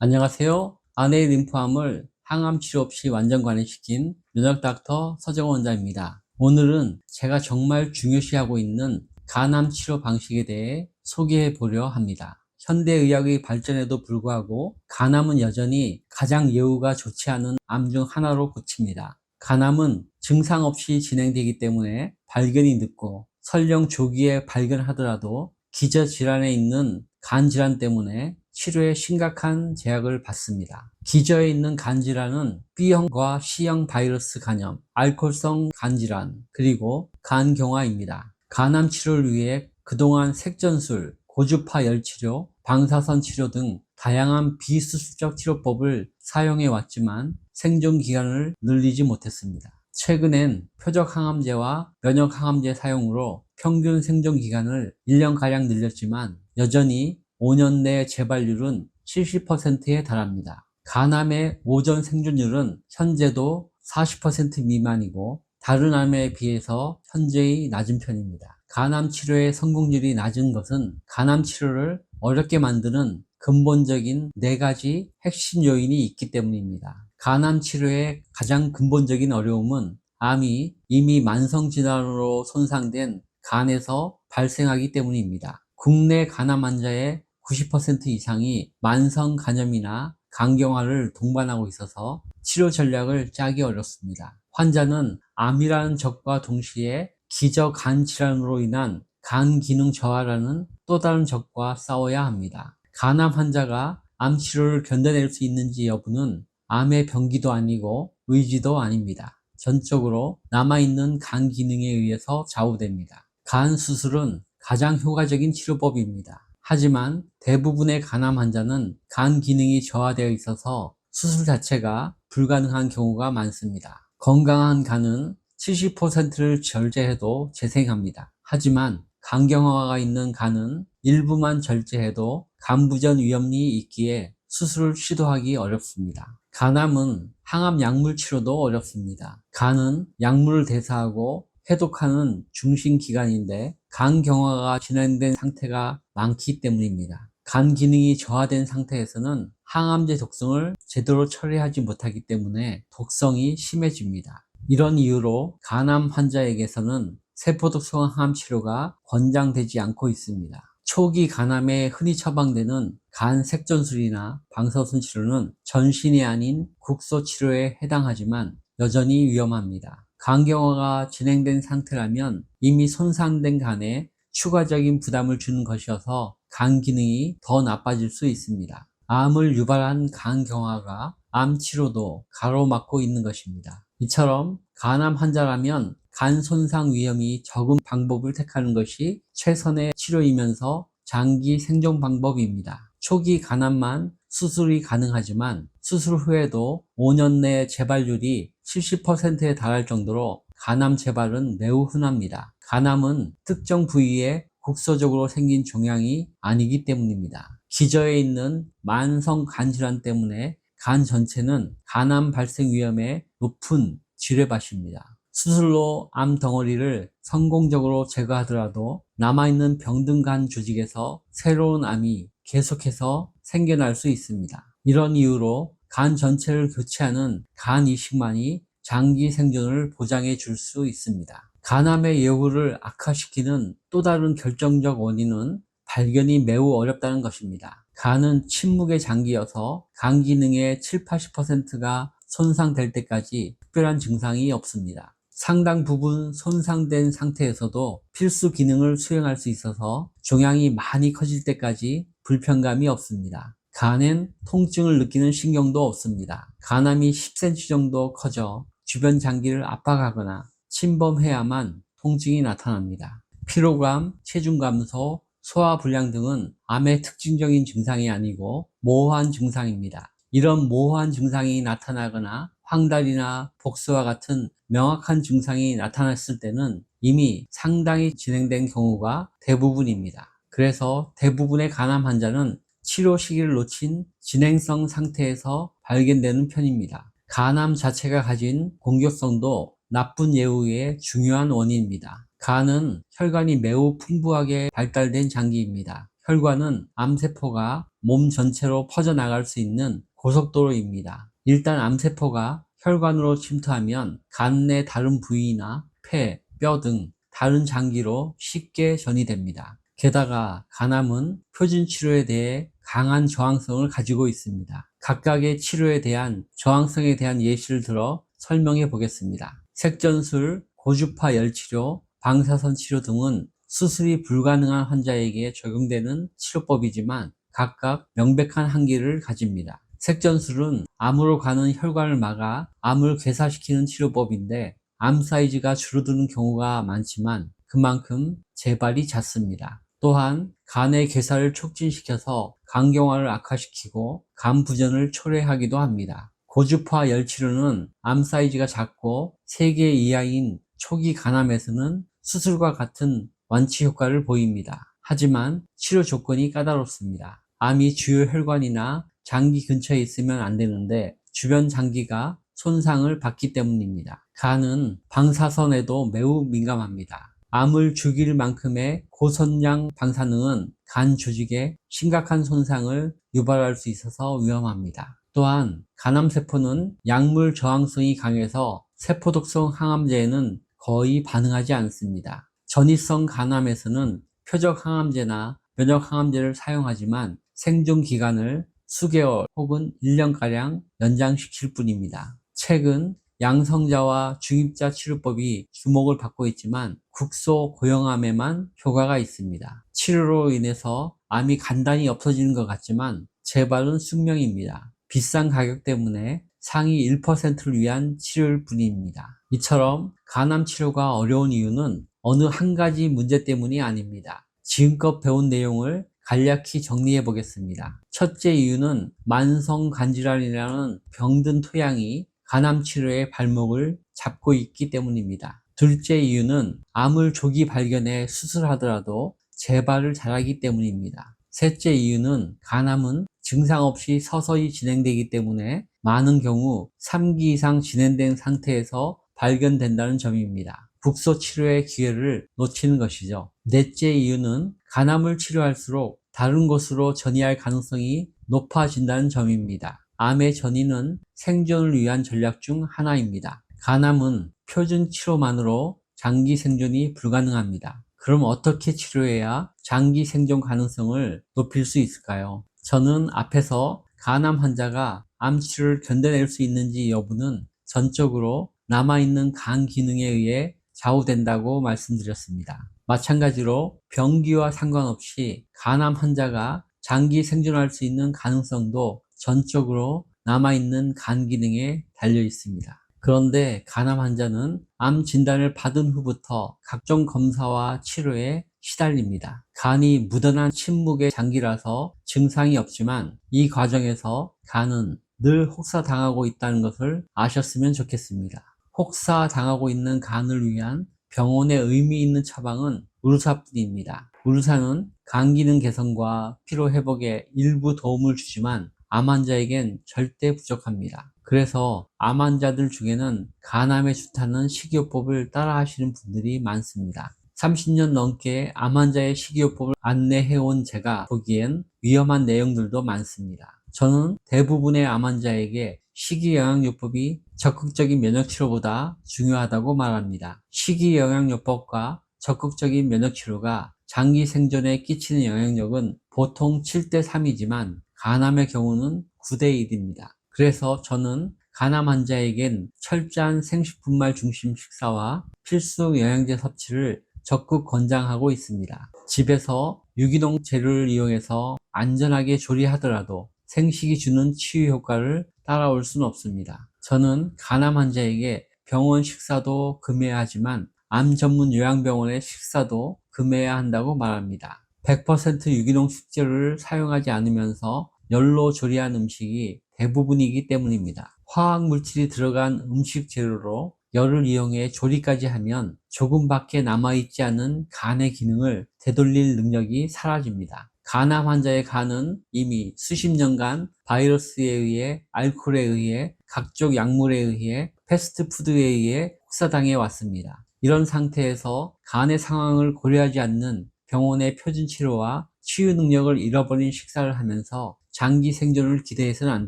안녕하세요. 아내의 림프암을 항암 치료 없이 완전 관리시킨 면역닥터 서정원 원장입니다. 오늘은 제가 정말 중요시하고 있는 간암 치료 방식에 대해 소개해 보려 합니다. 현대의학의 발전에도 불구하고 간암은 여전히 가장 예후가 좋지 않은 암 중 하나로 꼽힙니다. 간암은 증상 없이 진행되기 때문에 발견이 늦고 설령 조기에 발견하더라도 기저질환에 있는 간 질환 때문에 치료에 심각한 제약을 받습니다. 기저에 있는 간 질환은 B형과 C형 바이러스 간염, 알코올성 간 질환, 그리고 간경화입니다. 간암 치료를 위해 그동안 색전술, 고주파 열치료, 방사선 치료 등 다양한 비수술적 치료법을 사용해 왔지만 생존 기간을 늘리지 못했습니다. 최근엔 표적 항암제와 면역 항암제 사용으로 평균 생존 기간을 1년가량 늘렸지만 여전히 5년 내 재발률은 70%에 달합니다. 간암의 오전 생존율은 현재도 40% 미만이고 다른 암에 비해서 현저히 낮은 편입니다. 간암 치료의 성공률이 낮은 것은 간암 치료를 어렵게 만드는 근본적인 4가지 핵심 요인이 있기 때문입니다. 간암 치료의 가장 근본적인 어려움은 암이 이미 만성 질환으로 손상된 간에서 발생하기 때문입니다. 국내 간암 환자의 90% 이상이 만성 간염이나 간경화를 동반하고 있어서 치료 전략을 짜기 어렵습니다. 환자는 암이라는 적과 동시에 기저 간 질환으로 인한 간 기능 저하라는 또 다른 적과 싸워야 합니다. 간암 환자가 암 치료를 견뎌낼 수 있는지 여부는 암의 병기도 아니고 의지도 아닙니다. 전적으로 남아있는 간 기능에 의해서 좌우됩니다. 간 수술은 가장 효과적인 치료법입니다. 하지만 대부분의 간암 환자는 간 기능이 저하되어 있어서 수술 자체가 불가능한 경우가 많습니다. 건강한 간은 70%를 절제해도 재생합니다. 하지만 간경화가 있는 간은 일부만 절제해도 간부전 위험이 있기에 수술을 시도하기 어렵습니다. 간암은 항암 약물 치료도 어렵습니다. 간은 약물을 대사하고 해독하는 중심기관인데 간경화가 진행된 상태가 많기 때문입니다. 간 기능이 저하된 상태에서는 항암제 독성을 제대로 처리하지 못하기 때문에 독성이 심해집니다. 이런 이유로 간암 환자에게서는 세포독성 항암 치료가 권장되지 않고 있습니다. 초기 간암에 흔히 처방되는 간 색전술이나 방사선 치료는 전신이 아닌 국소 치료에 해당하지만 여전히 위험합니다. 간경화가 진행된 상태라면 이미 손상된 간에 추가적인 부담을 주는 것이어서 간 기능이 더 나빠질 수 있습니다. 암을 유발한 간경화가 암 치료도 가로막고 있는 것입니다. 이처럼 간암 환자라면 간 손상 위험이 적은 방법을 택하는 것이 최선의 치료이면서 장기 생존 방법입니다. 초기 간암만 수술이 가능하지만 수술 후에도 5년 내 재발률이 70%에 달할 정도로 간암 재발은 매우 흔합니다. 간암은 특정 부위에 국소적으로 생긴 종양이 아니기 때문입니다. 기저에 있는 만성 간질환 때문에 간 전체는 간암 발생 위험에 높은 지뢰밭입니다. 수술로 암 덩어리를 성공적으로 제거하더라도 남아있는 병든 간 조직에서 새로운 암이 계속해서 생겨날 수 있습니다. 이런 이유로 간 전체를 교체하는 간 이식만이 장기 생존을 보장해 줄 수 있습니다. 간암의 예후를 악화시키는 또 다른 결정적 원인은 발견이 매우 어렵다는 것입니다. 간은 침묵의 장기여서 간 기능의 7, 80%가 손상될 때까지 특별한 증상이 없습니다. 상당 부분 손상된 상태에서도 필수 기능을 수행할 수 있어서 종양이 많이 커질 때까지 불편감이 없습니다. 간엔 통증을 느끼는 신경도 없습니다. 간암이 10cm 정도 커져 주변 장기를 압박하거나 침범해야만 통증이 나타납니다. 피로감, 체중 감소, 소화불량 등은 암의 특징적인 증상이 아니고 모호한 증상입니다. 이런 모호한 증상이 나타나거나 황달이나 복수와 같은 명확한 증상이 나타났을 때는 이미 상당히 진행된 경우가 대부분입니다. 그래서 대부분의 간암 환자는 치료 시기를 놓친 진행성 상태에서 발견되는 편입니다. 간암 자체가 가진 공격성도 나쁜 예후의 중요한 원인입니다. 간은 혈관이 매우 풍부하게 발달된 장기입니다. 혈관은 암세포가 몸 전체로 퍼져나갈 수 있는 고속도로입니다. 일단 암세포가 혈관으로 침투하면 간 내 다른 부위나 폐, 뼈 등 다른 장기로 쉽게 전이됩니다. 게다가 간암은 표준 치료에 대해 강한 저항성을 가지고 있습니다. 각각의 치료에 대한 저항성에 대한 예시를 들어 설명해 보겠습니다. 색전술, 고주파 열치료, 방사선 치료 등은 수술이 불가능한 환자에게 적용되는 치료법이지만 각각 명백한 한계를 가집니다. 색전술은 암으로 가는 혈관을 막아 암을 괴사시키는 치료법인데 암 사이즈가 줄어드는 경우가 많지만 그만큼 재발이 잦습니다. 또한 간의 괴사를 촉진시켜서 간경화를 악화시키고 간 부전을 초래하기도 합니다. 고주파 열치료는 암 사이즈가 작고 3개 이하인 초기 간암에서는 수술과 같은 완치 효과를 보입니다. 하지만 치료 조건이 까다롭습니다. 암이 주요 혈관이나 장기 근처에 있으면 안 되는데 주변 장기가 손상을 받기 때문입니다. 간은 방사선에도 매우 민감합니다. 암을 죽일 만큼의 고선량 방사능은 간 조직에 심각한 손상을 유발할 수 있어서 위험합니다. 또한 간암세포는 약물 저항성이 강해서 세포독성 항암제에는 거의 반응하지 않습니다. 전이성 간암에서는 표적 항암제나 면역 항암제를 사용하지만 생존 기간을 수개월 혹은 1년가량 연장시킬 뿐입니다. 최근 양성자와 중입자 치료법이 주목을 받고 있지만 국소 고형암에만 효과가 있습니다. 치료로 인해서 암이 간단히 없어지는 것 같지만 재발은 숙명입니다. 비싼 가격 때문에 상위 1%를 위한 치료일 뿐입니다. 이처럼 간암 치료가 어려운 이유는 어느 한 가지 문제 때문이 아닙니다. 지금껏 배운 내용을 간략히 정리해 보겠습니다. 첫째 이유는 만성간질환이라는 병든 토양이 간암 치료의 발목을 잡고 있기 때문입니다. 둘째 이유는 암을 조기 발견해 수술하더라도 재발을 잘하기 때문입니다. 셋째 이유는 간암은 증상 없이 서서히 진행되기 때문에 많은 경우 3기 이상 진행된 상태에서 발견된다는 점입니다. 국소 치료의 기회를 놓치는 것이죠. 넷째 이유는 간암을 치료할수록 다른 곳으로 전이할 가능성이 높아진다는 점입니다. 암의 전이는 생존을 위한 전략 중 하나입니다. 간암은 표준 치료만으로 장기 생존이 불가능합니다. 그럼 어떻게 치료해야 장기 생존 가능성을 높일 수 있을까요? 저는 앞에서 간암 환자가 암 치료를 견뎌낼 수 있는지 여부는 전적으로 남아있는 간 기능에 의해 좌우된다고 말씀드렸습니다. 마찬가지로 병기와 상관없이 간암 환자가 장기 생존할 수 있는 가능성도 전적으로 남아있는 간 기능에 달려 있습니다. 그런데 간암 환자는 암 진단을 받은 후부터 각종 검사와 치료에 시달립니다. 간이 묻어난 침묵의 장기라서 증상이 없지만 이 과정에서 간은 늘 혹사당하고 있다는 것을 아셨으면 좋겠습니다. 혹사당하고 있는 간을 위한 병원의 의미 있는 처방은 우르사뿐입니다. 우르사는 간 기능 개선과 피로 회복에 일부 도움을 주지만 암 환자에겐 절대 부족합니다. 그래서 암 환자들 중에는 간암에 좋다는 식이요법을 따라 하시는 분들이 많습니다. 30년 넘게 암 환자의 식이요법을 안내해온 제가 보기엔 위험한 내용들도 많습니다. 저는 대부분의 암 환자에게 식이영양요법이 적극적인 면역치료보다 중요하다고 말합니다. 식이영양요법과 적극적인 면역치료가 장기 생존에 끼치는 영향력은 보통 7대3이지만 간암의 경우는 9대1입니다. 그래서 저는 간암 환자에겐 철저한 생식분말 중심 식사와 필수 영양제 섭취를 적극 권장하고 있습니다. 집에서 유기농 재료를 이용해서 안전하게 조리하더라도 생식이 주는 치유 효과를 따라올 수는 없습니다. 저는 간암 환자에게 병원 식사도 금해야 하지만 암 전문 요양병원의 식사도 금해야 한다고 말합니다. 100% 유기농 식재료를 사용하지 않으면서 열로 조리한 음식이 대부분이기 때문입니다. 화학물질이 들어간 음식 재료로 열을 이용해 조리까지 하면 조금밖에 남아있지 않은 간의 기능을 되돌릴 능력이 사라집니다. 간암 환자의 간은 이미 수십 년간 바이러스에 의해, 알코올에 의해, 각종 약물에 의해, 패스트푸드에 의해 혹사당해 왔습니다. 이런 상태에서 간의 상황을 고려하지 않는 병원의 표준 치료와 치유 능력을 잃어버린 식사를 하면서 장기 생존을 기대해서는 안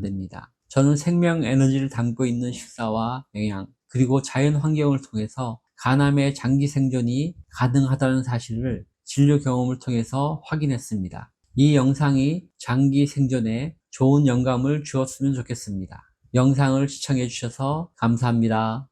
됩니다. 저는 생명 에너지를 담고 있는 식사와 영양, 그리고 자연 환경을 통해서 간암의 장기 생존이 가능하다는 사실을 진료 경험을 통해서 확인했습니다. 이 영상이 장기 생존에 좋은 영감을 주었으면 좋겠습니다. 영상을 시청해 주셔서 감사합니다.